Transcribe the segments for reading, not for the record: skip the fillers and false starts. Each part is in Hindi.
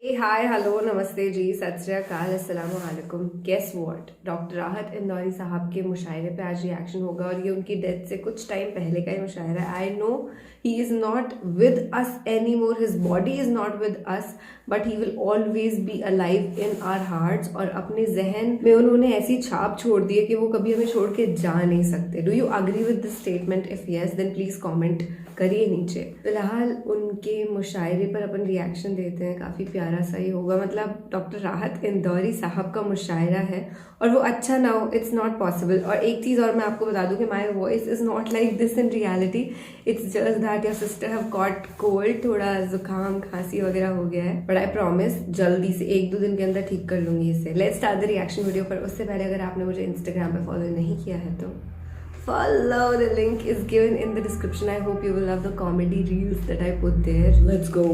हाय हेलो नमस्ते जी, सत श्री अकाल, अस्सलामु अलैकुम। गेस व्हाट, डॉक्टर राहत इंदौरी साहब के मुशायरे पे आज रिएक्शन होगा और ये उनकी डेथ से कुछ टाइम पहले का ही मुशायरा है। I know he is not with us any more, his body is not with us, but he will always be alive in our hearts. और अपने जहन में उन्होंने ऐसी छाप छोड़ दी है कि वो कभी हमें छोड़ के जा नहीं सकते। Do you agree with this statement? If yes then please comment करिए नीचे। फिलहाल उनके मुशायरे पर अपन रिएक्शन देते हैं, काफ़ी प्यारा सा ही होगा। मतलब डॉक्टर राहत इंदौरी साहब का मुशायरा है और वो अच्छा ना हो, इट्स नॉट पॉसिबल। और एक चीज़ और मैं आपको बता दूं कि my voice is not like this in reality, it's just that your sister have got cold, थोड़ा जुकाम खांसी वगैरह हो गया है, बट आई प्रॉमिस जल्दी से 1-2 दिन के अंदर ठीक कर लूँगी इसे। Let's start the reaction video. पर उससे पहले अगर आपने मुझे इंस्टाग्राम पर फॉलो नहीं किया है तो follow, the link is given in the description. I hope you will love the comedy reels that I put there. Let's go.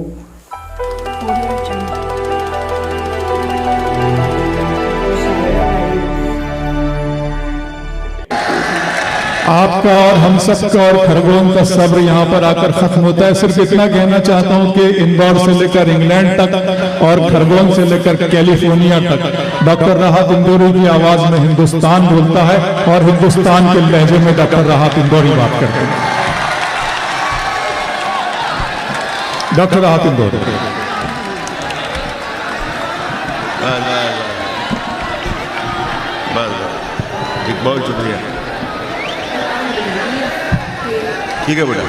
आपका और हम सबका और खरगोन का सब्र यहाँ पर आकर खत्म होता है। सिर्फ इतना कहना चाहता हूँ कि इंदौर से लेकर इंग्लैंड तक और खरगोन से लेकर कैलिफोर्निया तक डॉक्टर राहत इंदौरी की आवाज में हिंदुस्तान बोलता है और हिंदुस्तान के लहजे में डॉक्टर राहत इंदौरी बात करते हैं। डॉक्टर राहत इंदौरी। बहुत शुक्रिया। ठीक है बेटा,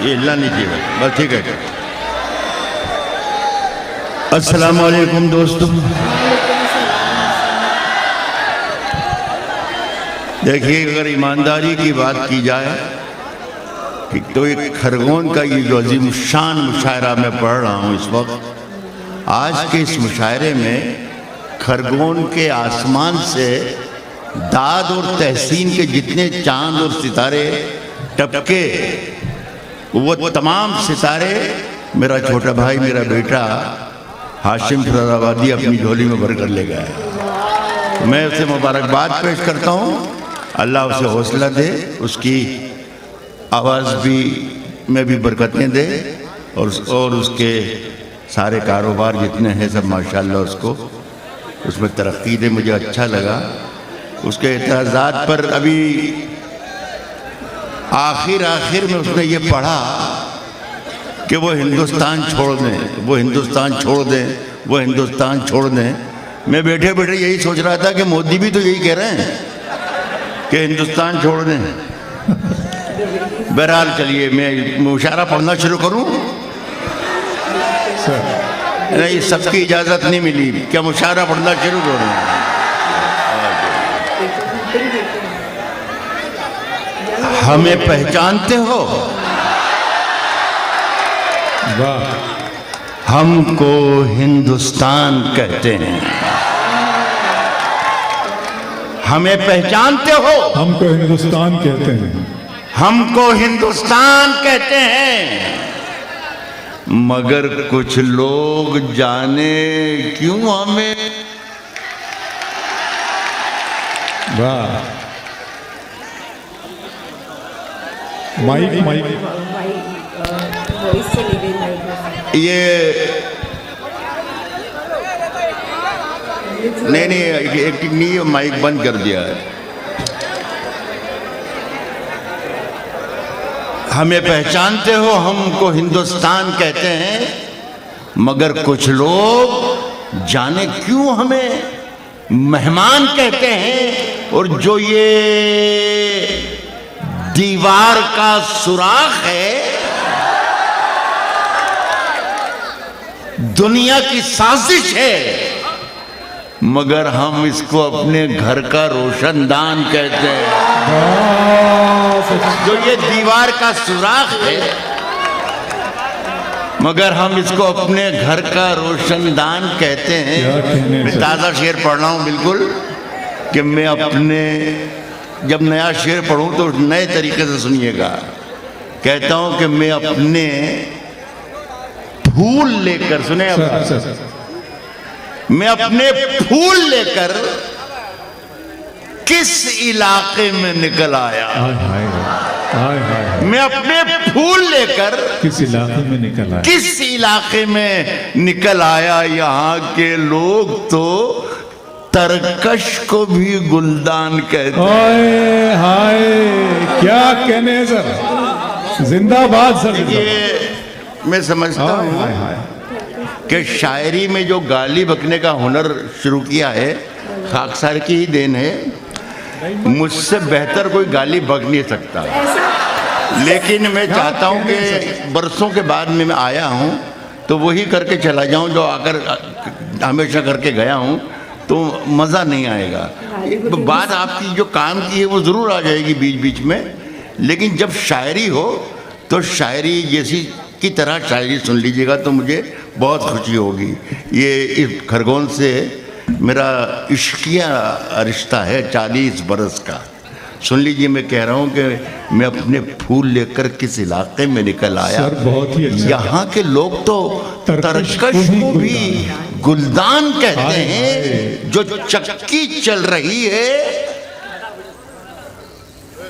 ये हिलना नहीं चाहिए, बस ठीक है। अस्सलाम वालेकुम दोस्तों। देखिए, अगर ईमानदारी की बात की जाए कि तो एक खरगोन का ये जो अजीम शान मुशायरा मैं पढ़ रहा हूँ इस वक्त, आज के इस मुशायरे में खरगोन के आसमान से दाद और तहसीन के जितने चांद और सितारे टपके, वो तमाम सितारे मेरा छोटा भाई, मेरा बेटा हाशिम फराबादी अपनी झोली में भर कर ले गया। मैं उसे मुबारकबाद पेश करता हूँ। अल्लाह उसे हौसला दे, उसकी आवाज़ भी में भी बरकतें दे और उसके सारे कारोबार जितने हैं सब माशाल्लाह उसको उसमें तरक्की दे। मुझे अच्छा लगा उसके एतराज़ात पर। अभी आखिर में उसने ये पढ़ा कि वो हिंदुस्तान छोड़ दें, वो हिंदुस्तान छोड़ दें, वो हिंदुस्तान छोड़ दें। मैं बैठे बैठे यही सोच रहा था कि मोदी भी तो यही कह रहे हैं कि हिंदुस्तान छोड़ दें। बहरहाल चलिए मैं मुशायरा पढ़ना शुरू करूं। नहीं, सबकी इजाज़त नहीं मिली, क्या मुशायरा पढ़ना शुरू करूं? हमें पहचानते हो? वाह। हमको हिंदुस्तान कहते हैं। हमें पहचानते हो? हमको हिंदुस्तान कहते हैं। हमको हिंदुस्तान कहते हैं, मगर कुछ लोग जाने क्यों हमें। वाह। माइक ये नहीं एक नहीं, माइक बंद कर दिया है। हमें पहचानते हो? हमको हिंदुस्तान कहते हैं, मगर कुछ लोग जाने क्यों हमें मेहमान कहते हैं। और जो ये दीवार का सुराख है, दुनिया की साजिश है, मगर हम इसको अपने घर का रोशनदान कहते हैं। जो ये दीवार का सुराख है, मगर हम इसको अपने घर का रोशनदान कहते हैं। मैं ताज़ा शेर पढ़ रहा हूँ बिल्कुल, कि मैं अपने जब नया शेर पढ़ूँ तो नए तरीके से सुनिएगा। कहता हूँ कि मैं अपने फूल लेकर, सुने, मैं अपने फूल लेकर किस इलाके में निकल आया। मैं अपने फूल लेकर किस इलाके में निकल आया। किस इलाके में निकल आया। यहाँ के लोग तो तरकश को भी गुलदान कहते हैं। हाय हाय, क्या कहने सर, जिंदाबाद सर। ये मैं समझता हूँ हाय हाय। कि शायरी में जो गाली बकने का हुनर शुरू किया है खाकसार की ही देन है। मुझसे बेहतर कोई गाली बक नहीं सकता। लेकिन मैं चाहता हूँ कि बरसों के बाद में मैं आया हूँ तो वही करके चला जाऊँ जो आकर हमेशा करके गया हूँ, तो मज़ा नहीं आएगा। बात आपकी जो काम की है वो ज़रूर आ जाएगी बीच बीच में, लेकिन जब शायरी हो तो शायरी जैसी की तरह शायरी सुन लीजिएगा तो मुझे बहुत खुशी होगी। ये इस खरगोन से मेरा इश्किया रिश्ता है 40 बरस का। सुन लीजिए, मैं कह रहा हूँ कि मैं अपने फूल लेकर किस इलाके में निकल आया। सर बहुत ही अच्छा। यहाँ के लोग तो तरकश को भी गुलदान कहते हैं। जो चक्की चल रही है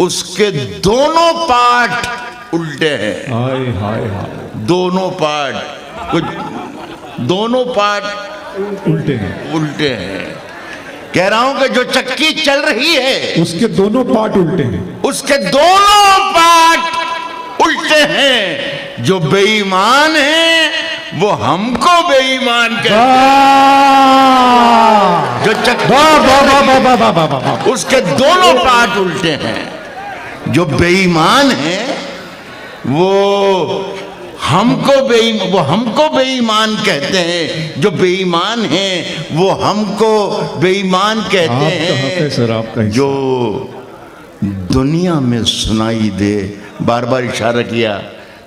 उसके दोनों पार्ट उल्टे हैं। हाय हाय हाय, दोनों पार्ट, कुछ दोनों पार्ट उल्टे हैं। उल्टे हैं। कह रहा हूं कि जो चक्की चल रही है उसके दोनों पार्ट उल्टे हैं। उसके दोनों पार्ट उल्टे हैं। जो बेईमान है वो हमको बेईमान कहते हैं। जो चक्की उसके दोनों पार्ट उल्टे हैं। जो बेईमान है वो हमको बेईमान कहते हैं। जो बेईमान हैं वो हमको बेईमान कहते हैं। सर आपका जो दुनिया में सुनाई दे, बार बार इशारा किया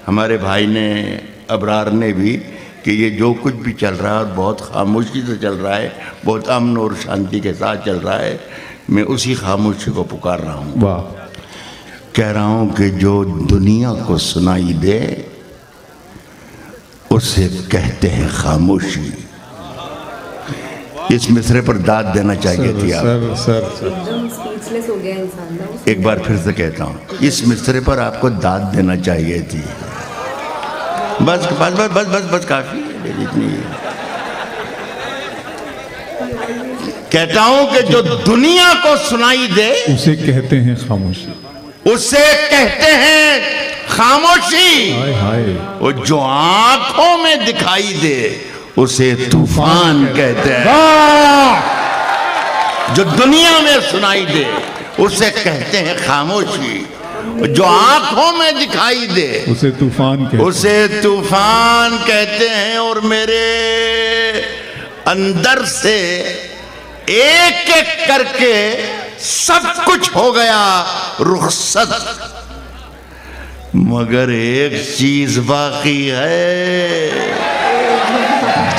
हमारे भाई ने, अबरार ने भी, कि ये जो कुछ भी चल रहा है बहुत खामोशी से चल रहा है, बहुत अमन और शांति के साथ चल रहा है। मैं उसी खामोशी को पुकार रहा हूँ। वाह। कह रहा हूँ कि जो दुनिया को सुनाई दे उसे कहते हैं खामोशी। इस मिसरे पर दाद देना चाहिए थी आप। सर एकदम स्पीचलेस हो गया इंसान ना। एक बार फिर से कहता हूँ, इस मिसरे पर आपको दाद देना चाहिए थी। बस बस बस बस बस बस काफी है, इतनी है। कहता हूँ कि जो दुनिया को सुनाई दे उसे कहते हैं खामोशी। उसे कहते हैं खामोशी। हाय हाय। वो जो आंखों में दिखाई दे उसे तूफान कहते हैं। जो दुनिया में सुनाई दे उसे कहते हैं खामोशी। जो आंखों में दिखाई दे उसे तूफान कहते हैं। और मेरे अंदर से एक एक करके सब कुछ हो गया रुखसत, मगर एक चीज बाकी है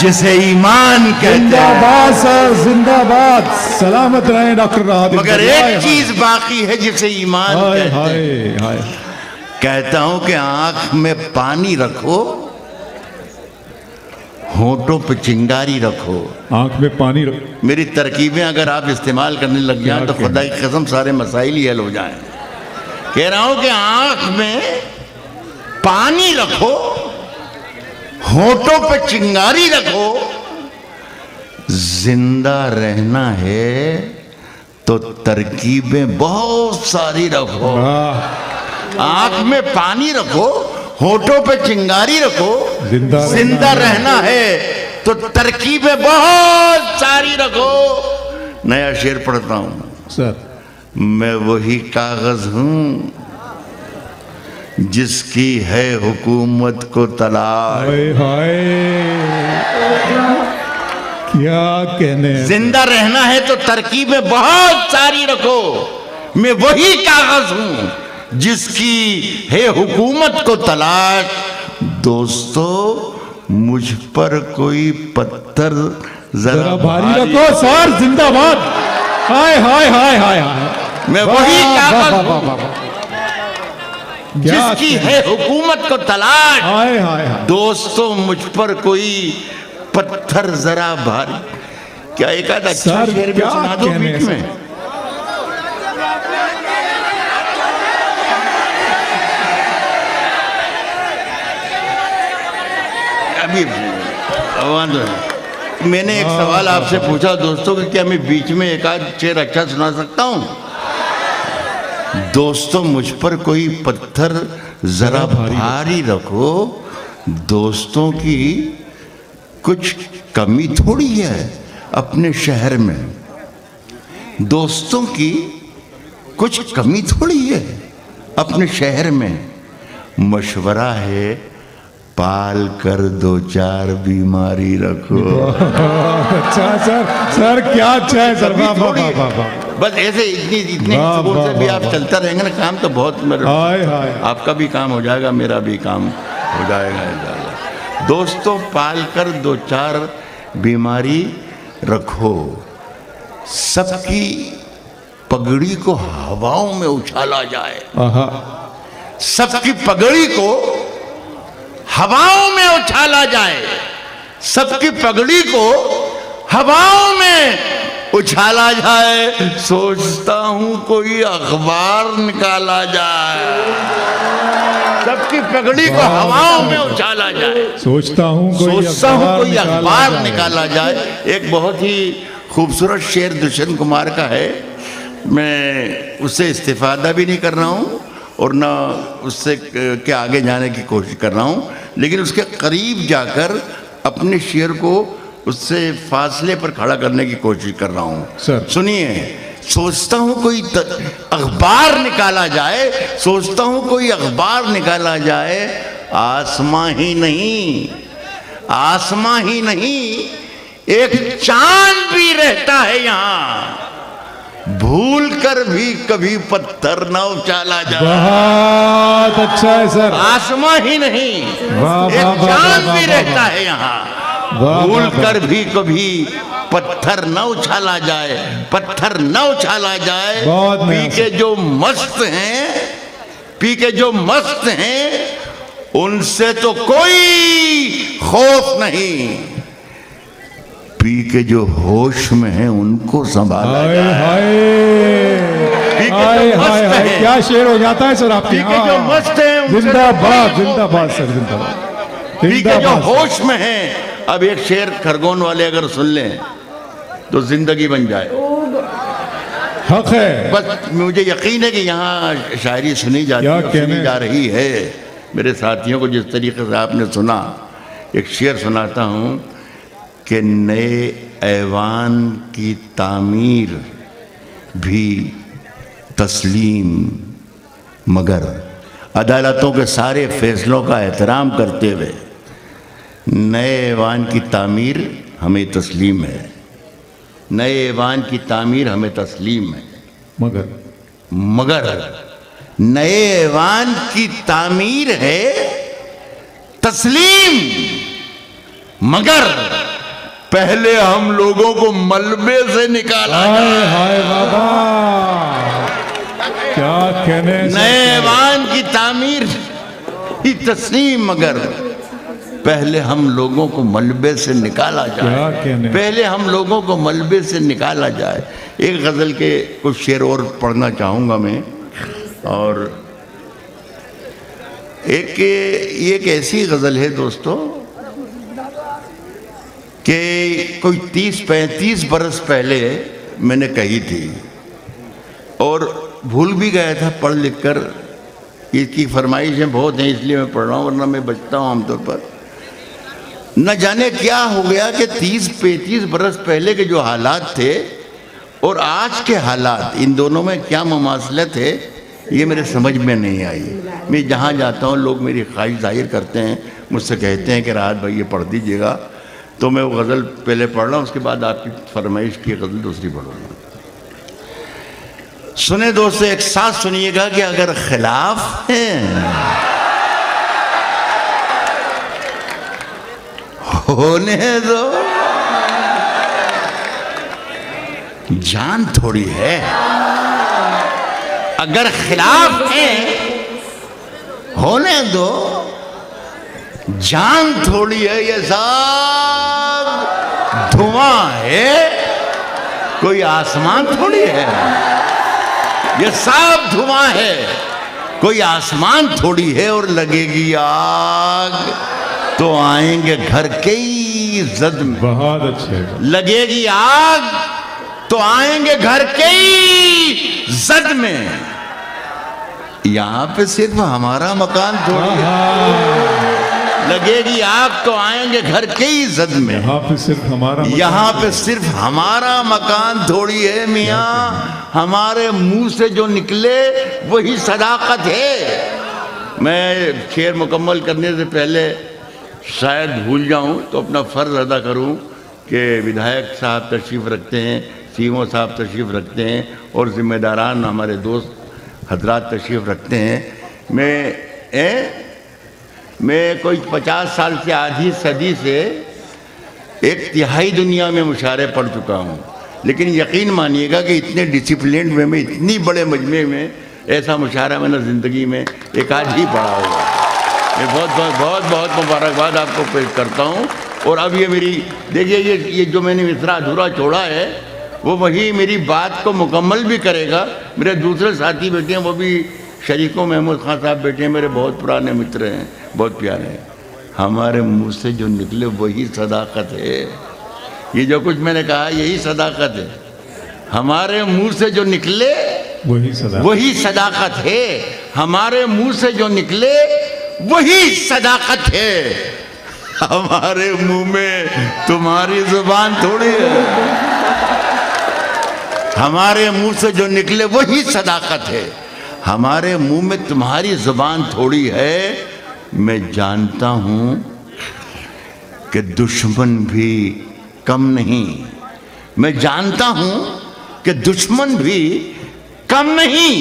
जिसे ईमान कहते हैं। जिंदाबाद सर, जिंदाबाद, सलामत रहे डॉक्टर राहत। मगर एक चीज बाकी है जिसे ईमान कहते हैं। हाय हाय। कहता हूं कि आंख में पानी रखो, होठों पे चिंगारी रखो। आंख में पानी रखो। मेरी तरकीबें अगर आप इस्तेमाल करने लग जाएं तो खुदा की कसम सारे मसाइल ही हल हो जाएं। कह रहा हूं कि आंख में पानी रखो, होठों पे चिंगारी रखो। जिंदा रहना है तो तरकीबें बहुत सारी रखो। आंख में पानी रखो, होठों पे चिंगारी रखो। जिंदा रहना है तो तरकीबें बहुत सारी रखो। नया शेर पढ़ता हूं सर। मैं वही कागज हूं जिसकी है हुकूमत को तलाश। हाय हाय, क्या कहने। जिंदा रहना है तो तरकीबें बहुत सारी रखो। मैं वही कागज हूं जिसकी है हुकूमत को तलाश। दोस्तों मुझ पर कोई पत्थर जरा भारी रखो। सर जिंदाबाद। हाय हाय हाय हाय हाय। मैं वही कागज हूं जिसकी है हुकूमत को तलाश। हाय हाय हाय। दोस्तों मुझ पर कोई पत्थर जरा भारी। क्या एक आध अच्छा शेर भी सुना दो बीच में। अभी मैंने एक सवाल आपसे पूछा दोस्तों कि क्या मैं बीच में एक आध शेर अच्छा सुना सकता हूँ? दोस्तों मुझ पर कोई पत्थर जरा भारी रखो, दोस्तों की कुछ कमी थोड़ी है अपने शहर में, दोस्तों की कुछ कमी थोड़ी है अपने शहर में, मशवरा है पाल कर दो चार बीमारी रखो। अच्छा सर क्या अच्छा है सर, वाह वाह वाह वाह। बस ऐसे इतने जोर से भी आप चलता रहेंगे ना, काम तो बहुत आपका भी काम हो जाएगा, मेरा भी काम हो जाएगा। दोस्तों पाल कर दो चार बीमारी रखो, सबकी पगड़ी को हवाओं में उछाला जाए, सबकी पगड़ी को हवाओं में उछाला जाए, सबकी पगड़ी को हवाओं में उछाला जाए, सोचता हूं कोई अखबार निकाला जाए, सबकी पगड़ी को हवाओं में उछाला जाए, सोचता हूं कोई अखबार निकाला जाए। एक बहुत ही खूबसूरत शेर दुष्यंत कुमार का है, मैं उससे इस्तिफादा भी नहीं कर रहा हूं और ना उससे के आगे जाने की कोशिश कर रहा हूं, लेकिन उसके करीब जाकर अपने शेर को उससे फासले पर खड़ा करने की कोशिश कर रहा हूं। सुनिए, सोचता हूं कोई अखबार निकाला जाए, सोचता हूं कोई अखबार निकाला जाए, आसमां ही नहीं, आसमां ही नहीं, एक चांद भी रहता है यहाँ, भूल कर भी कभी पत्थर न उछाला जाए। बहुत अच्छा है सर, आसमां ही नहीं, एक चांद भी रहता है यहाँ, भूल कर भी कभी पत्थर न उछाला जाए, पत्थर न उछाला जाए। पी के जो मस्त हैं, पी के जो मस्त हैं, उनसे तो कोई खौफ नहीं, पी के जो होश में है उनको संभाला जाए। क्या शेर हो जाता है सर आपके, पी के जो मस्त हैं, जिंदाबाद जिंदाबाद सर, जिंदाबाद। पी के जो होश में है, अब एक शेर खरगोन वाले अगर सुन लें तो जिंदगी बन जाए। हक है, बस मुझे यकीन है कि यहाँ शायरी सुनी जा रही है। मेरे साथियों को जिस तरीके से आपने सुना, एक शेर सुनाता हूँ कि नए ऐवान की तामीर भी तस्लीम, मगर अदालतों के सारे फैसलों का एहतराम करते हुए नए ऐवान की तामीर हमें तस्लीम है, नए ऐवान की तामीर हमें तस्लीम है, मगर नए ऐवान की तामीर है तस्लीम, मगर पहले हम लोगों को मलबे से निकाला। हाय बाबा, क्या कहने। नए ऐवान की तामीर ही तस्लीम, मगर पहले हम लोगों को मलबे से निकाला जाए, पहले हम लोगों को मलबे से निकाला जाए। एक गज़ल के कुछ शेर और पढ़ना चाहूँगा मैं, और एक ऐसी गज़ल है दोस्तों कि कोई 30-35 बरस पहले मैंने कही थी और भूल भी गया था पढ़ लिख कर। इसकी फरमाइशें बहुत हैं इसलिए मैं पढ़ रहा हूँ, वरना मैं बचता हूँ आमतौर पर। न जाने क्या हो गया कि 30-35 बरस पहले के जो हालात थे और आज के हालात, इन दोनों में क्या मुमासलत है ये मेरे समझ में नहीं आई। मैं जहाँ जाता हूँ लोग मेरी ख्वाहिश जाहिर करते हैं, मुझसे कहते हैं कि राहत भाई ये पढ़ दीजिएगा, तो मैं वो गज़ल पहले पढ़ रहा हूँ, उसके बाद आपकी फरमाइश की गज़ल दूसरी पढ़ूँगा। सुने दोस्तों, एक साथ सुनिएगा कि अगर खिलाफ है होने दो, जान थोड़ी है। अगर खिलाफ है होने दो, जान थोड़ी है। ये सब धुआं है, कोई आसमान थोड़ी है। ये सब धुआं है, कोई आसमान थोड़ी है। और लगेगी आग तो आएंगे घर के ही जद में। बहुत अच्छे। लगेगी आग तो आएंगे घर के ही जद में। यहां पे सिर्फ हमारा मकान थोड़ी है। लगेगी आग तो आएंगे घर के ही जद में। यहाँ पे सिर्फ हमारा यहाँ पे सिर्फ हमारा मकान थोड़ी है मियाँ। हमारे मुंह से जो निकले वही सदाकत है। मैं शेर मुकम्मल करने से पहले शायद भूल जाऊं तो अपना फ़र्ज़ अदा करूं कि विधायक साहब तशरीफ़ रखते हैं, सीएमओ साहब तशरीफ़ रखते हैं और ज़िम्मेदारान हमारे दोस्त हजरात तशरीफ़ रखते हैं। मैं कोई 50 साल से आधी सदी से एक तिहाई दुनिया में मुशायरे पढ़ चुका हूँ, लेकिन यकीन मानिएगा कि इतने डिसिप्लिन वे में, इतनी बड़े मजमे में ऐसा मुशायरा मैंने ज़िंदगी में एक आज ही पढ़ा होगा। मैं बहुत बहुत बहुत बहुत मुबारकबाद आपको पेश करता हूँ। और अब ये मेरी देखिए, ये जो मैंने मिसरा अधूरा छोड़ा है वो वही मेरी बात को मुकम्मल भी करेगा। मेरे दूसरे साथी बैठे हैं, वो भी शरीकों महमूद खान साहब बैठे हैं, मेरे बहुत पुराने मित्र हैं, बहुत प्यारे हैं। हमारे मुंह से जो निकले वही सदाकत है। ये जो कुछ मैंने कहा यही सदाकत है। हमारे मुंह से जो निकले वही सदाकत है। हमारे मुंह से जो निकले वही सदाकत है। हमारे मुंह में तुम्हारी जुबान थोड़ी है। हमारे मुंह से जो निकले वही सदाकत है। हमारे मुंह में तुम्हारी जुबान थोड़ी है। मैं जानता हूं कि दुश्मन भी कम नहीं। मैं जानता हूं कि दुश्मन भी कम नहीं,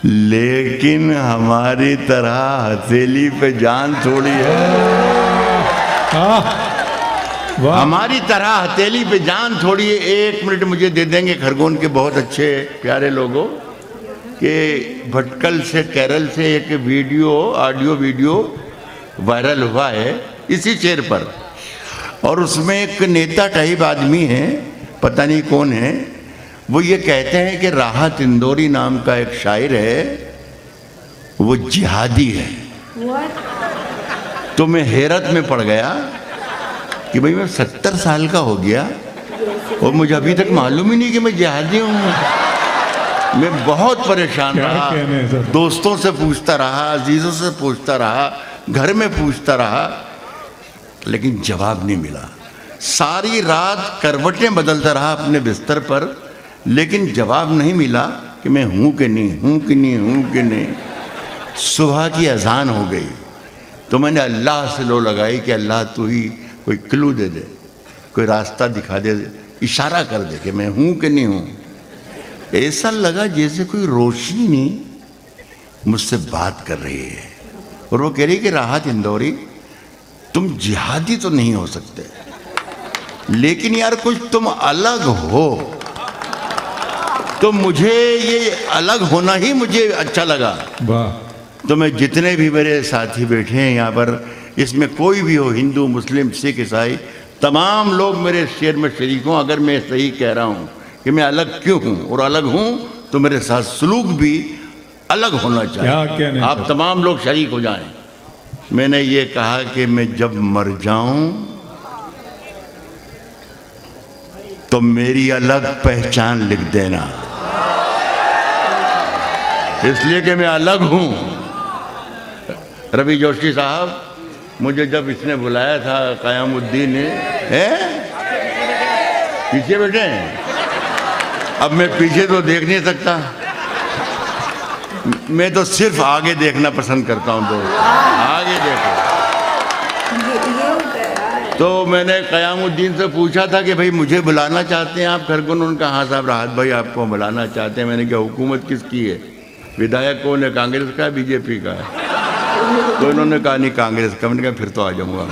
लेकिन हमारी तरह हथेली पे जान थोड़ी है। हमारी तरह हथेली पे जान थोड़ी है। 1 मिनट मुझे दे देंगे खरगोन के बहुत अच्छे प्यारे लोगों कि भटकल से, केरल से एक ऑडियो वीडियो वायरल हुआ है इसी शेर पर, और उसमें एक नेता टाइप आदमी है, पता नहीं कौन है, वो ये कहते हैं कि राहत इंदौरी नाम का एक शायर है, वो जिहादी है। तो मैं हैरत में पड़ गया कि भाई मैं 70 साल का हो गया और मुझे अभी तक मालूम ही नहीं कि मैं जिहादी हूँ। मैं बहुत परेशान रहा, दोस्तों से पूछता रहा, अजीजों से पूछता रहा, घर में पूछता रहा, लेकिन जवाब नहीं मिला। सारी रात करवटें बदलता रहा अपने बिस्तर पर, लेकिन जवाब नहीं मिला कि मैं हूँ कि नहीं, हूँ कि नहीं, हूँ कि नहीं। सुबह की अजान हो गई तो मैंने अल्लाह से लो लगाई कि अल्लाह तू ही कोई क्लू दे दे, कोई रास्ता दिखा दे, इशारा कर दे कि मैं हूँ कि नहीं हूँ। ऐसा लगा जैसे कोई रोशनी मुझसे बात कर रही है और वो कह रही कि राहत इंदौरी, तुम जिहादी तो नहीं हो सकते, लेकिन यार कुछ तुम अलग हो। तो मुझे ये अलग होना ही मुझे अच्छा लगा। तो मैं जितने भी मेरे साथी बैठे हैं यहाँ पर, इसमें कोई भी हो, हिंदू, मुस्लिम, सिख, ईसाई, तमाम लोग मेरे शेर में शरीक हों। अगर मैं सही कह रहा हूँ कि मैं अलग क्यों हूँ, और अलग हूँ तो मेरे साथ सलूक भी अलग होना चाहिए। आप तमाम लोग शरीक हो जाएं। मैंने ये कहा कि मैं जब मर जाऊं तो मेरी अलग पहचान लिख देना, इसलिए कि मैं अलग हूं। रवि जोशी साहब, मुझे जब इसने बुलाया था, क़यामुद्दीन ने, पीछे बैठे हैं, अब मैं पीछे तो देख नहीं सकता, मैं तो सिर्फ आगे देखना पसंद करता हूं। तो आगे देखो। तो मैंने क़यामुद्दीन से पूछा था कि भाई मुझे बुलाना चाहते हैं आप खरगोन? उनका हाँ साहब, राहत भाई आपको बुलाना चाहते हैं। मैंने कहा हुकूमत किसकी है, विधायक कौन है, कांग्रेस का है, बीजेपी का है? तो इन्होंने कहा नहीं कांग्रेस का। मैंने कहा फिर तो आ जाऊंगा।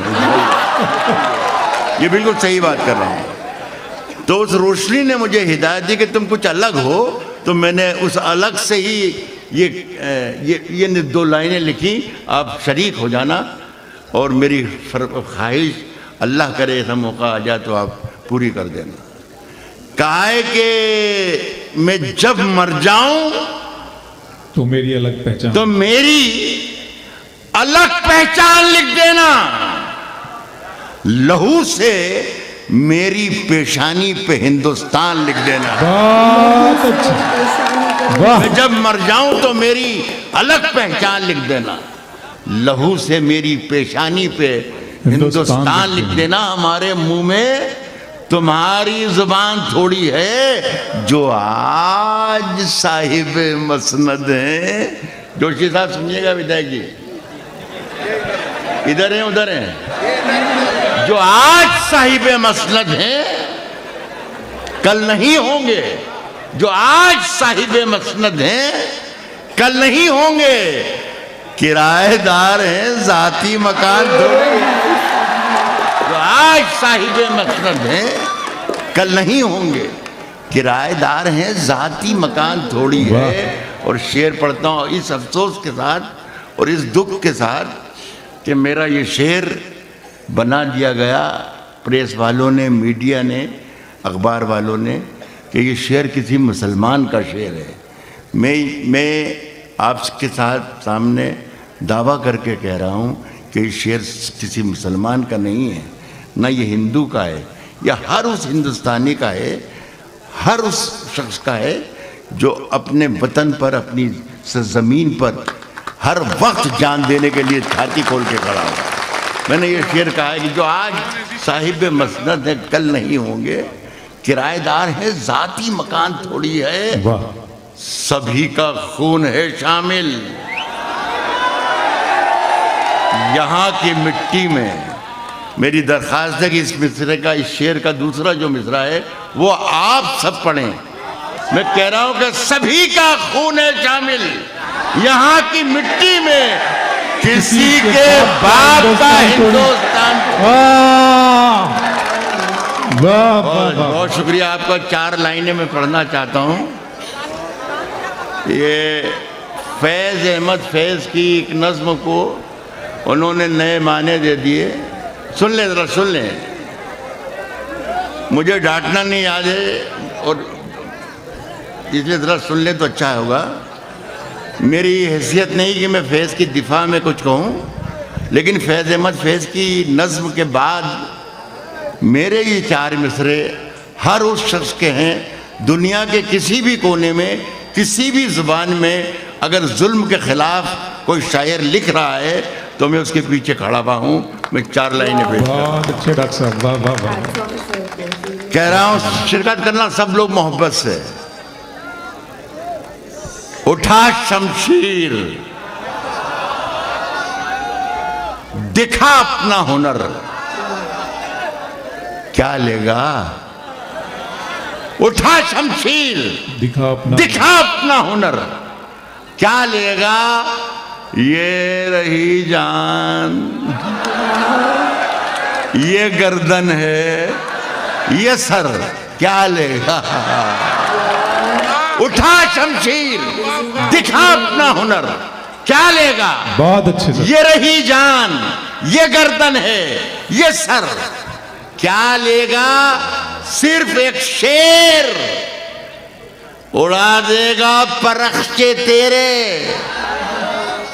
ये बिल्कुल सही बात कर रहा हूँ। तो उस रोशनी ने मुझे हिदायत दी कि तुम कुछ अलग हो, तो मैंने उस अलग से ही ये 2 लाइनें लिखी, आप शरीक हो जाना, और मेरी ख्वाहिश अल्लाह करे ऐसा मौका आ जाए तो आप पूरी कर देना। कहा है कि मैं जब मर जाऊं तो मेरी अलग पहचान, तो मेरी अलग पहचान लिख देना। लहू से मेरी पेशानी पे हिंदुस्तान लिख देना। बहुत अच्छा, वाह। मैं जब मर जाऊं तो मेरी अलग पहचान लिख देना। लहू से मेरी पेशानी पे हिंदुस्तान लिख देना। हमारे मुंह में तुम्हारी जुबान थोड़ी है जो आज साहिब मसनद है। जोशी साहब सुनिएगा, विधायक जी इधर हैं उधर हैं। जो आज साहिब मसनद हैं कल नहीं होंगे। जो आज साहिब मसनद हैं कल नहीं होंगे। किराएदार हैं, जाती मकान थोड़ी। जो आज साहिब मसनद हैं कल नहीं होंगे। किराएदार हैं, जाती मकान थोड़ी है। और शेर पढ़ता हूँ इस अफसोस के साथ और इस दुख के साथ कि मेरा ये शेर बना दिया गया प्रेस वालों ने, मीडिया ने, अखबार वालों ने, कि ये शेर किसी मुसलमान का शेर है। मैं आपके साथ सामने दावा करके कह रहा हूँ कि ये शेर किसी मुसलमान का नहीं है, ना ये हिंदू का है, या हर उस हिंदुस्तानी का है, हर उस शख्स का है जो अपने वतन पर, अपनी ज़मीन पर हर वक्त जान देने के लिए छाती खोल के खड़ा हो। मैंने ये शेर कहा है कि जो आज साहिब मसनद है कल नहीं होंगे। किराएदार है, जाती मकान थोड़ी है, वाह। सभी का खून है शामिल। यहाँ की मिट्टी में मेरी दरखास्त है कि इस मिसरे का, इस शेर का दूसरा जो मिसरा है वो आप सब पढ़ें। मैं कह रहा हूं कि सभी का खून है शामिल। यहाँ की मिट्टी में किसी के बाप का हिंदुस्तान। बहुत शुक्रिया आपका। 4 लाइनें मैं पढ़ना चाहता हूँ। ये फैज़ अहमद फैज़ की एक नज़्म को उन्होंने नए माने दे दिए। सुन ले ज़रा, सुन ले। मुझे डांटना नहीं याद है और इसलिए ज़रा सुन ले तो अच्छा होगा। मेरी हैसियत नहीं कि मैं फैज़ की दिफा में कुछ कहूँ, लेकिन फैज़ अहमद फैज़ की नज़्म के बाद मेरे ये 4 मिसरे हर उस शख्स के हैं। दुनिया के किसी भी कोने में, किसी भी ज़ुबान में अगर जुल्म के ख़िलाफ़ कोई शायर लिख रहा है तो मैं उसके पीछे खड़ा हुआ हूँ। मैं 4 लाइनें पेश कर रहा हूँ। बहुत अच्छे डॉक्टर साहब, वाह वाह वाह। कह रहा हूँ शिरकत करना सब लोग मोहब्बत से। उठा शमशीर, दिखा अपना हुनर, क्या लेगा। उठा शमशीर, दिखा अपना हुनर, क्या लेगा। ये रही जान, ये गर्दन है, ये सर, क्या लेगा। उठा शमशीर, दिखा अपना हुनर, क्या लेगा। बहुत अच्छे से। ये रही जान, ये गर्दन है, ये सर, क्या लेगा। सिर्फ एक शेर उड़ा देगा परख्चे तेरे।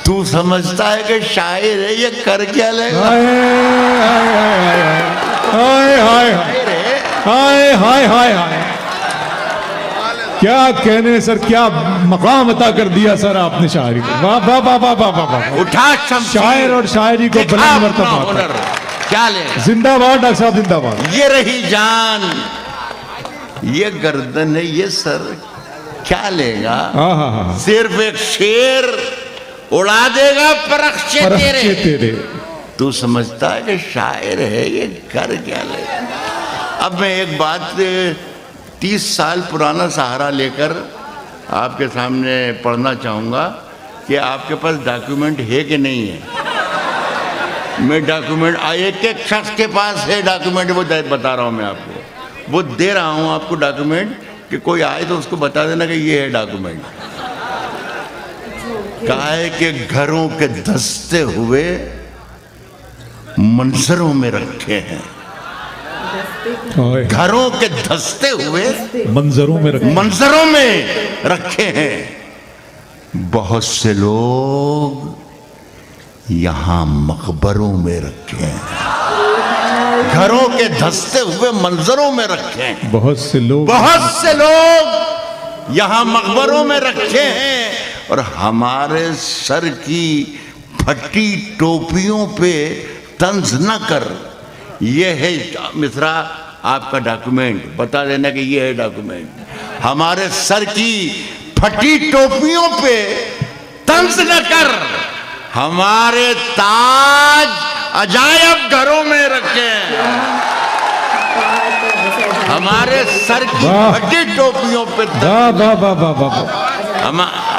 तू समझता है कि शायर है, ये कर क्या लेगा। हाय हाय हाय हाय हाय हाय, क्या कहने सर, क्या मकाम अता कर दिया सर आपने शायरी को। वाह वाह वाह वाह वाह वाह। उठा शमशीर, शायर और शायरी को बुलंद मर्तबा, क्या लेगा। जिंदाबाद डॉक्टर साहब, जिंदाबाद। ये रही जान, ये गर्दन है, ये सर, क्या लेगा। सिर्फ एक शेर उड़ा देगा परख्चे तेरे। तू समझता है कि शायर है, ये कर क्या लेगा। अब मैं एक बात 30 साल पुराना सहारा लेकर आपके सामने पढ़ना चाहूँगा कि आपके पास डॉक्यूमेंट है कि नहीं है। मैं डॉक्यूमेंट एक एक शख्स के पास है डॉक्यूमेंट, वो बता रहा हूँ मैं आपको, वो दे रहा हूँ आपको डॉक्यूमेंट कि कोई आए तो उसको बता देना कि ये है डॉक्यूमेंट। कहा है कि घरों के धंसते हुए मंजरों में रखे हैं। घरों के धंसते हुए मंजरों में रखे हैं। बहुत से लोग यहाँ मकबरों में रखे हैं, घरों के धंसते हुए मंजरों में रखे हैं। बहुत से लोग यहाँ मकबरों में रखे हैं और हमारे सर की फटी टोपियों पे तंज न कर। ये है मिश्रा आपका डॉक्यूमेंट, बता देना कि ये है डॉक्यूमेंट। हमारे सर की फटी टोपियों पे तंज न कर, हमारे ताज अजायब घरों में रखे हैं। हमारे सर की फटी टोपियों पे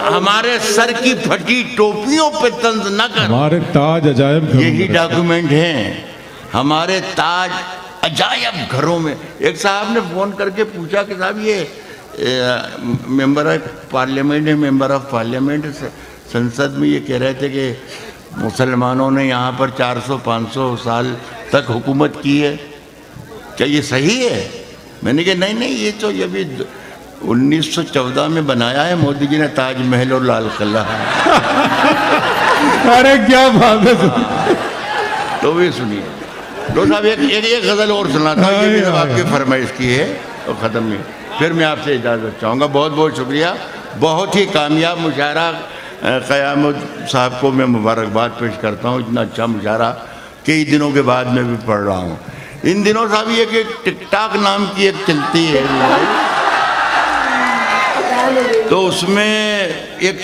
हमारे सर की फटी टोपियों पे तंज न कर, हमारे ताज अजायब घरों। यही डॉक्यूमेंट हैं, हमारे ताज अजायब घरों में। एक साहब ने फोन करके पूछा कि साहब ये मेंबर ऑफ पार्लियामेंट है, मेंबर ऑफ पार्लियामेंट संसद में ये कह रहे थे कि मुसलमानों ने यहाँ पर 400-500 साल तक हुकूमत की है, क्या ये सही है? मैंने कहा नहीं, ये तो ये भी 1914 में बनाया है मोदी जी ने, ताजमहल और लाल किला। अरे क्या बात है। तो भी सुनिए तो साहब, एक गज़ल और सुनाता हूँ, ये आपकी फरमाइश की है और ख़त्म नहीं, फिर मैं आपसे इजाज़त चाहूँगा। बहुत बहुत शुक्रिया। बहुत ही कामयाब मुशायरा क़यामत साहब को मैं मुबारकबाद पेश करता हूँ। इतना अच्छा मुशायरा कई दिनों के बाद मैं भी पढ़ रहा हूँ। इन दिनों साहब ये कि टिकटॉक नाम की एक चलती है, तो उसमें एक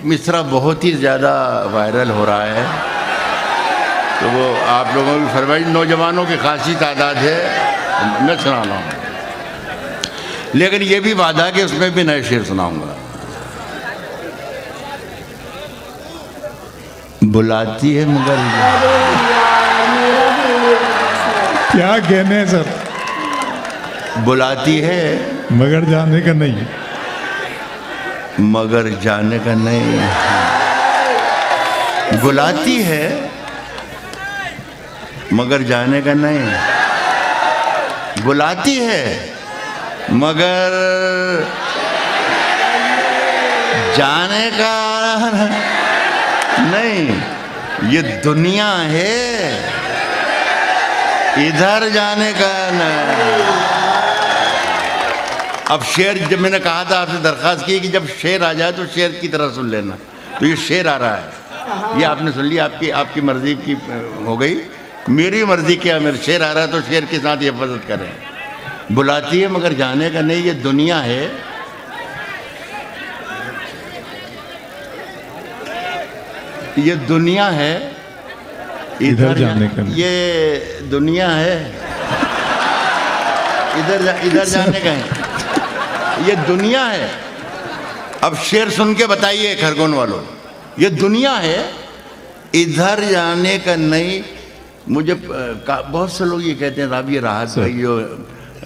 मिसरा बहुत ही ज़्यादा वायरल हो रहा है। तो वो आप लोगों की फरमाइश, नौजवानों की खासी तादाद है, मैं सुना रहा हूँ। लेकिन ये भी वादा है कि उसमें भी नए शेर सुनाऊंगा। बुलाती है मगर क्या कहने हैं सर? बुलाती है मगर जाने का नहीं, मगर जाने का नहीं। बुलाती है मगर जाने का नहीं। बुलाती है मगर जाने का नहीं। ये दुनिया है, इधर जाने का नहीं। अब शेर, जब मैंने कहा था आपसे दरख्वास्त की कि जब शेर आ जाए तो शेर की तरह सुन लेना, तो ये शेर आ रहा है, ये आपने सुन लिया, आपकी मर्जी की हो गई, मेरी मर्जी क्या, मेरा शेर आ रहा है तो शेर के साथ हिफाजत करें। बुलाती है मगर जाने का नहीं, ये दुनिया है, ये दुनिया है, इधर जाने का नहीं। ये दुनिया है, इधर जाने का है, ये दुनिया है। अब शेर सुन के बताइए खरगोन वालों, ये दुनिया है, इधर जाने का नहीं। मुझे बहुत से लोग ये कहते हैं साहब ये राहत भाई जो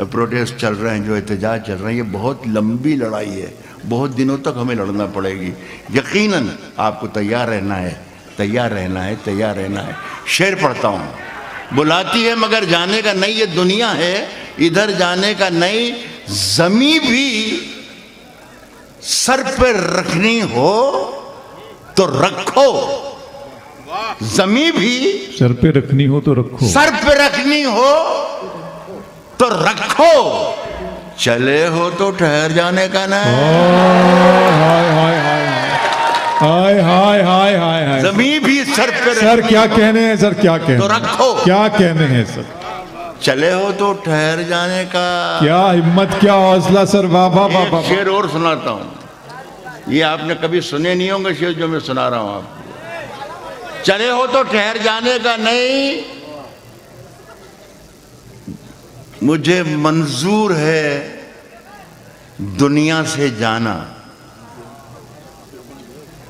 प्रोटेस्ट चल रहे हैं, जो एहतजाज चल रहे हैं, ये बहुत लंबी लड़ाई है, बहुत दिनों तक हमें लड़ना पड़ेगी। यकीनन आपको तैयार रहना है, तैयार रहना है, तैयार रहना है। शेर पढ़ता हूँ, बुलाती है मगर जाने का नहीं, ये दुनिया है, इधर जाने का नहीं। ज़मीं भी सर पे रखनी हो तो रखो, ज़मीं भी सर पे रखनी हो तो रखो, सर पे रखनी हो तो रखो, चले हो तो ठहर जाने का नहीं। हाय हाय हाय हाय हाय हाय हाय हाय। ज़मीं भी सर पे सर क्या कहने हैं सर, क्या कहने तो रखो, क्या कहने हैं सर? चले हो तो ठहर जाने का। क्या हिम्मत, क्या हौसला सर, वाह वाह वाह वाह। शेर और सुनाता हूँ, ये आपने कभी सुने नहीं होंगे शेर जो मैं सुना रहा हूँ आपको। चले हो तो ठहर जाने का नहीं, मुझे मंजूर है दुनिया से जाना,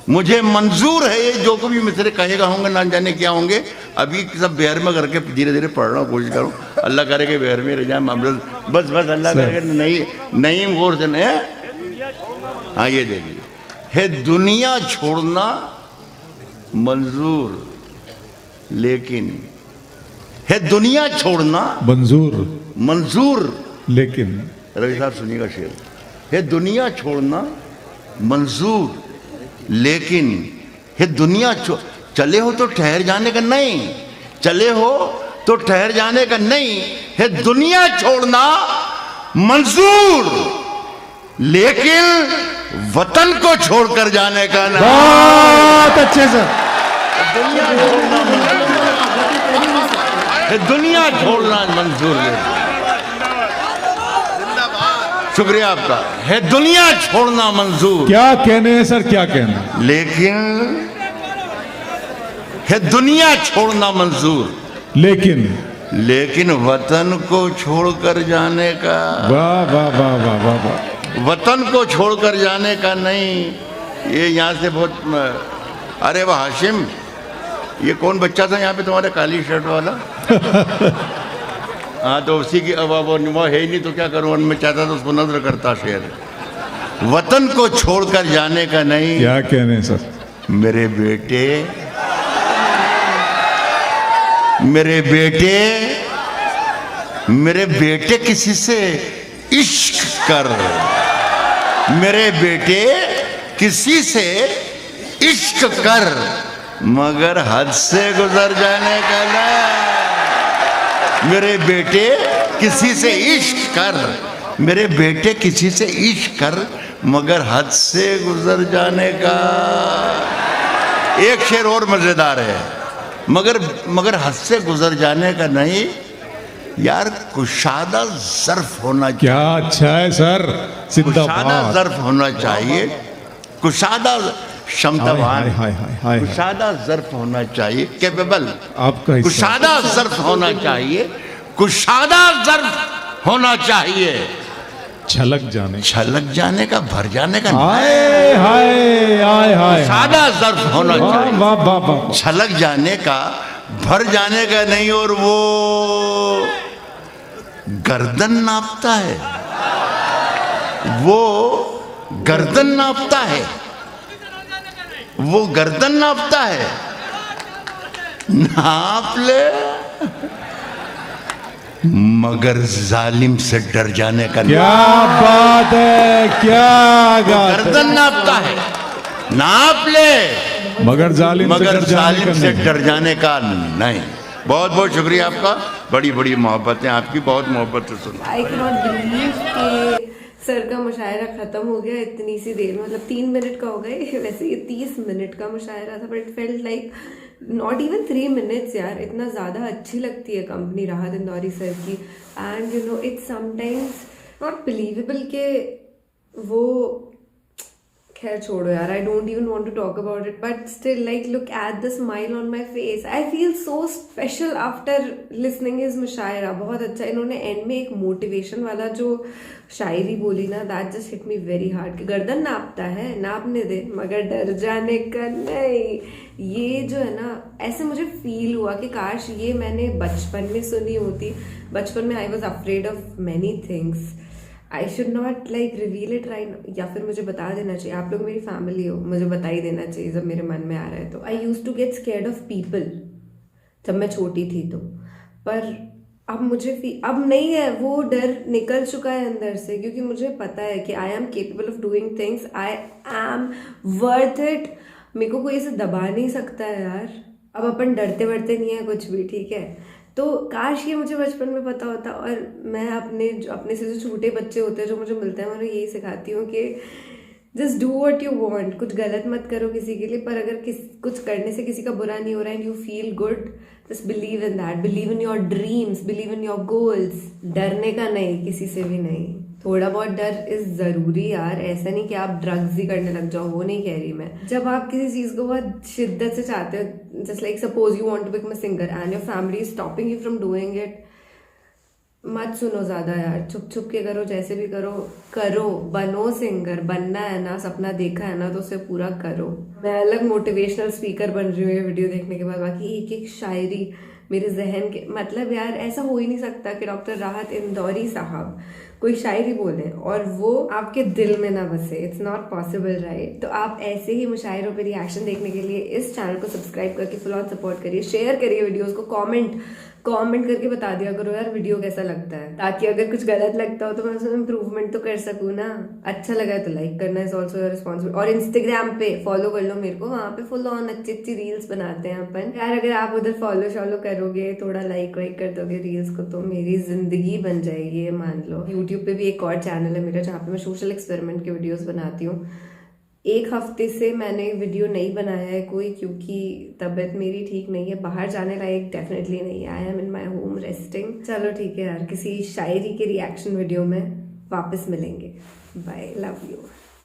मुझे मंजूर है। ये जो कभी मिसरे कहेगा होंगे ना जाने क्या होंगे, अभी सब बिहार में करके धीरे धीरे पढ़ रहा हूँ, कोशिश करूँ अल्लाह करे कि बिहार में रह जाए मामला, बस अल्लाह करे नहीं गौर से नहीं। हाँ ये देखिए, है दुनिया छोड़ना मंजूर, लेकिन है दुनिया छोड़ना मंजूर लेकिन। रवि साहब सुनिएगा शेर, है दुनिया छोड़ना मंजूर लेकिन, है दुनिया चले हो तो ठहर जाने का नहीं, चले हो तो ठहर जाने का नहीं है, दुनिया छोड़ना मंजूर, लेकिन वतन को छोड़कर जाने का नहीं। बहुत अच्छे सर। दुनिया छोड़ना मंजूर, दुनिया छोड़ना मंजूर है। शुक्रिया आपका। है दुनिया छोड़ना मंजूर, क्या कहने हैं सर, क्या कहने हैं? लेकिन है दुनिया छोड़ना मंजूर, लेकिन वतन को छोड़कर जाने का, वाह वाह वाह वाह वाह वाह, वतन को छोड़कर जाने का नहीं। ये यहाँ से बहुत, अरे वाह हाशिम, ये कौन बच्चा था यहाँ पे तुम्हारे काली शर्ट वाला? हाँ, तो उसी की अब वो है ही नहीं तो क्या करूँ, मैं चाहता तो उसको नजर करता शेर। वतन को छोड़कर जाने का नहीं। क्या कहने हैं सर? मेरे बेटे, मेरे बेटे, मेरे बेटे किसी से इश्क कर, मेरे बेटे किसी से इश्क कर, मगर हद से गुजर जाने का नहीं। मेरे बेटे किसी से इश्क कर, मेरे बेटे किसी से इश्क कर, मगर हद से गुजर जाने का। एक शेर और मजेदार है, मगर हद से गुजर जाने का नहीं। यार कुशादा ज़र्फ होना चाहिए। क्या अच्छा है सर, कुशादा ज़र्फ होना चाहिए, कुशादा क्षमतावान, कुशादा ज़र्फ होना चाहिए, कैपेबल, आपका कुशादा ज़र्फ होना चाहिए, कुशादा ज़र्फ होना चाहिए। छलक जाने का, भर जाने का, हाय हाय हाय हाय, कुशादा ज़र्फ होना चाहिए, वाह वाह वाह, छलक जाने का, भर जाने का नहीं। और वो गर्दन नापता है, वो गर्दन नापता है, वो गर्दन नापता है, नाप ले, मगर जालिम से डर जाने का। क्या बात है, क्या गर्दन नापता है, नाप ले, मगर जालिम से डर जाने का नहीं। बहुत बहुत शुक्रिया आपका, बड़ी बड़ी मोहब्बतें आपकी, बहुत मोहब्बत से सुना। आई कैन नॉट बिलीव कि सर का मुशायरा खत्म हो गया इतनी सी देर में, मतलब 3 मिनट का हो गया, वैसे ये 30 मिनट का मुशायरा था, but it felt like not even 3 minutes. यार इतना ज़्यादा अच्छी लगती है कंपनी राहत इंदौरी सर की, and you know it's sometimes not believable के वो, खैर छोड़ो यार, I don't even want to talk about it, but still like look at the smile on my face, I feel so special after listening his मुशायरा। बहुत अच्छा, इन्होंने एंड में एक मोटिवेशन वाला जो शायरी बोली ना, that just hit me very hard, कि गर्दन नापता है, नापने दे, मगर डर जाने का नहीं। ये जो है ना, ऐसे मुझे फील हुआ कि काश ये मैंने बचपन में सुनी होती। बचपन में I was afraid of many things, I should not like reveal it right, या फिर मुझे बता देना चाहिए, आप लोग मेरी फैमिली हो, मुझे बता ही देना चाहिए जब मेरे मन में आ रहा है। तो I use to get scared of people जब मैं छोटी थी, तो पर अब मुझे अब नहीं है, वो डर निकल चुका है अंदर से, क्योंकि मुझे पता है कि I am capable of doing things, I am worth it. मेरे को कोई इसे दबा नहीं सकता है यार। अब अपन डरते वरते नहीं है कुछ भी, ठीक है? तो काश ये मुझे बचपन में पता होता। और मैं अपने से जो छोटे बच्चे होते हैं जो मुझे मिलते हैं, मैं उन्हें यही सिखाती हूँ कि just do what you want, कुछ गलत मत करो किसी के लिए, पर अगर कुछ करने से किसी का बुरा नहीं हो रहा है and you feel good, just believe in that, believe in your dreams, believe in your goals. डरने का नहीं, किसी से भी नहीं। थोड़ा बहुत डर इज जरूरी यार, ऐसा नहीं कि आप ड्रग्स ही करने लग जाओ, वो नहीं कह रही मैं। जब आप किसी चीज को बहुत शिद्दत से चाहते हो, just like suppose you want to become a singer and your family is stopping you from doing it, मत सुनो ज्यादा यार, छुप छुप के करो, जैसे भी करो, बनो सिंगर। बनना है ना, सपना देखा है ना, तो उसे पूरा करो। मैं अलग मोटिवेशनल स्पीकर बन रही हूँ ये वीडियो देखने के बाद। बाकी एक एक शायरी मेरे जहन के, मतलब यार ऐसा हो ही नहीं सकता कि डॉक्टर राहत इंदौरी साहब कोई शायरी बोले और वो आपके दिल में ना बसे। It's not possible, right? तो आप ऐसे ही मुशायरों पे रिएक्शन देखने के लिए इस चैनल को सब्सक्राइब करके फुल ऑन सपोर्ट करिए, शेयर करिए वीडियोस को, कमेंट कमेंट करके बता दिया करो यार वीडियो कैसा लगता है, ताकि अगर कुछ गलत लगता हो तो मैं उसमें इम्प्रूवमेंट तो कर सकूँ ना। अच्छा लगा तो लाइक करना इज ऑल्सो योर रिस्पॉन्सिबिलिटी। और इंस्टाग्राम पे फॉलो कर लो मेरे को, वहाँ पे फुल ऑन अच्छी अच्छी रील्स बनाते हैं अपन यार। अगर आप उधर फॉलो शॉलो करोगे, थोड़ा लाइक वाइक कर दोगे रील्स को, तो मेरी जिंदगी बन जाएगी, ये मान लो। यूट्यूब पे भी एक और चैनल है मेरा जहाँ पे मैं सोशल एक्सपेरिमेंट के वीडियोस बनाती हूँ। एक हफ्ते से मैंने वीडियो नहीं बनाया है कोई, क्योंकि तबीयत मेरी ठीक नहीं है, बाहर जाने लायक डेफिनेटली नहीं है। I am in my home resting. चलो ठीक है यार, किसी शायरी के रिएक्शन वीडियो में वापस मिलेंगे। Bye, love you.